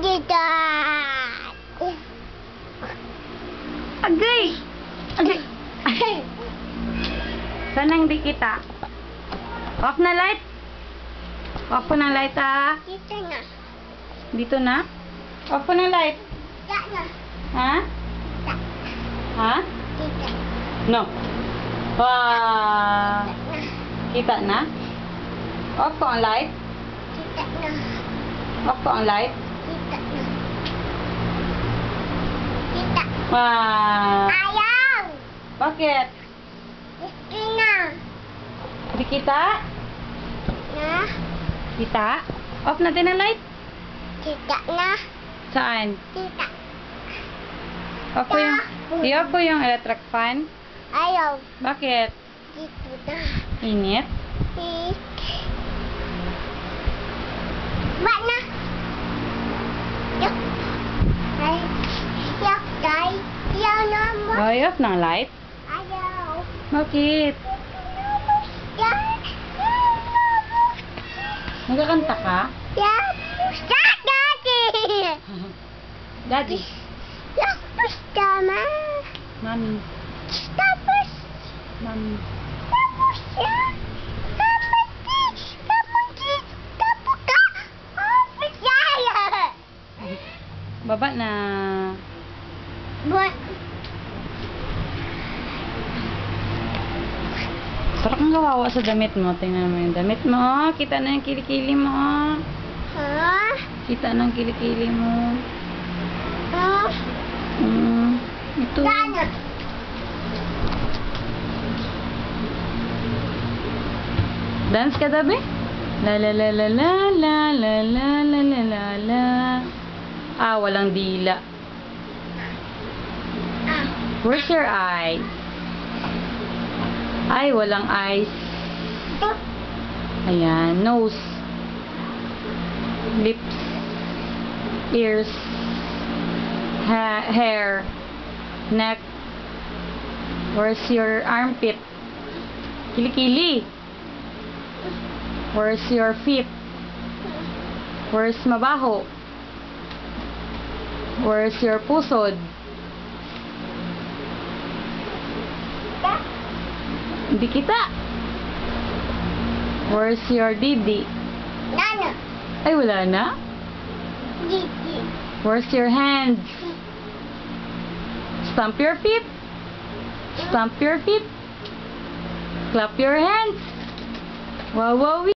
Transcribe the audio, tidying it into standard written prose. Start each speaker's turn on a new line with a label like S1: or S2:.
S1: Dito.
S2: Agay! Agay! Sana hindi kita. Off na light. Off po ng light, ah.
S1: Dito na.
S2: Dito na? Off po ng light.
S1: Dito na.
S2: Ha?
S1: Dito.
S2: Ha?
S1: Dito.
S2: No. Wow. Kita na? Off po ang light.
S1: Dito na.
S2: Off po ang light.
S1: Dito na. Dito.
S2: Wow.
S1: Ayaw.
S2: Bakit?
S1: Dito na.
S2: Hindi kita?
S1: Na.
S2: Kita? Off natin ang light.
S1: Dito na.
S2: Saan?
S1: Dito.
S2: Off po yung... I-off po yung electric fan.
S1: Ayaw.
S2: Bakit?
S1: Dito na.
S2: Init?
S1: Ba't na? Yak. Ay. Yak, tay. Ayaw na mo.
S2: Oh, i-off ng light?
S1: Ayaw.
S2: Bakit?
S1: Yak.
S2: Nagkakanta ka?
S1: Yak. Stop, Daddy.
S2: Daddy.
S1: Yak, tama.
S2: Mami.
S1: Tapos.
S2: Mami.
S1: Tapos yan. Tapos ka. Tapos yan.
S2: Baba na.
S1: But,
S2: Parang kang kawawa sa damit mo. Tingnan mo yung damit mo. Kita na yung kilikili mo.
S1: ha?
S2: Kita na yung kilikili mo.
S1: Ha?
S2: Ito.
S1: Sana.
S2: Dance ka dabi? La la la la la la la la la la la la. Ah, walang dila.
S1: Ah.
S2: Where's your eye? Ay, walang eyes.
S1: Ito.
S2: Ayan, nose. Lips. Ears. Hair. Neck. Where's your armpit? Kilikili. Where's your feet? Where's mabaho? Where's your pusod? Hindi kita. Where's your didi?
S1: Nana.
S2: Ay, wala na.
S1: Didi.
S2: Where's your hands? Stomp your feet. Stomp your feet. Clap your hands. Wow, wow,